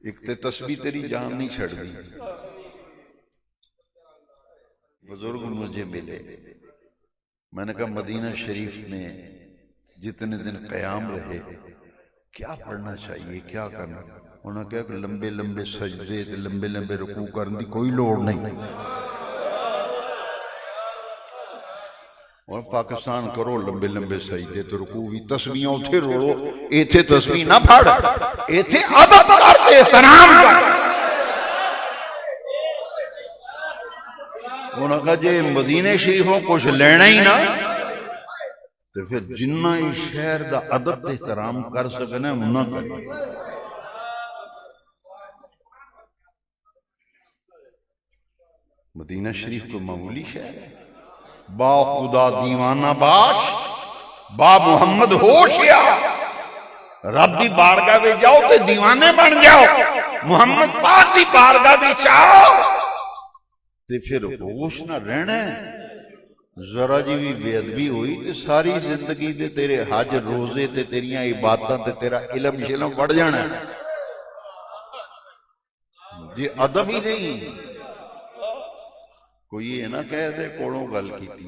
ایک تے تسبیح تیری جان نہیں چھڑ دی. بزرگ مجھے ملے، میں نے کہا مدینہ شریف میں جتنے دن قیام رہے کیا پڑھنا چاہیے، کیا کرنا؟ انہوں نے کہا کہ لمبے لمبے سجدے تے لمبے لمبے رکوع کرنے دی کوئی لوڑ نہیں. اور پاکستان کرو لمبے لمبے سجدے تے رکوع بھی، تسبیحاں اتھے روڑو، ایتھے تسبیح نہ پڑھ، ایتھے ادب کر تے احترام کر. انہوں نے کہا جے مدینہ شریفوں کچھ لینا ہی نہ تو پھر جنہ ہی شہر دا ادب تے احترام کر سکنے انہاں کریں. مدینہ شریف کو معمولی شہر ہے. با خدا دیوانہ باش، با محمد ہوشیا، رب دی بارگاہ میں جاؤ تے دیوانے بن جاؤ، محمد پاک دی بارگاہ میں جاؤ تے پھر ہوش نہ رہنا ہے. ذرا جی بھی بے ادبی ہوئی تے ساری زندگی دے تیرے حج روزے تے تیریاں عبادتاں تے تیرا علم شلم بڑھ جانا ہے. جی ادب ہی نہیں، کوئی یہ نہ کہہ دے کوڑوں گل کیتی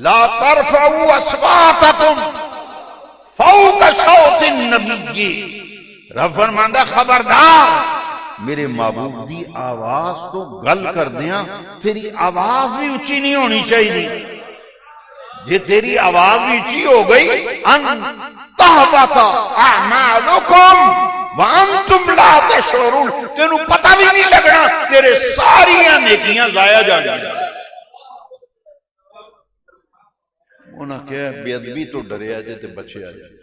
لا ترفعوا اصواتکم فوق صوت النبی. رب فرماندا خبردار میرے محبوب دی آواز تو گل کر دیاں تیری آواز بھی اونچی نہیں ہونی چاہیے. یہ تیری آواز بھی اونچی ہو گئی ان تحبط اعمالکم وانتم لا تشعرون، تینوں پتہ بھی نہیں لگنا تیرے ساریاں نیکیاں ضائع جا جائیں. انہاں کہا بے ادبی تو ڈریا جے تے بچے آ جائے.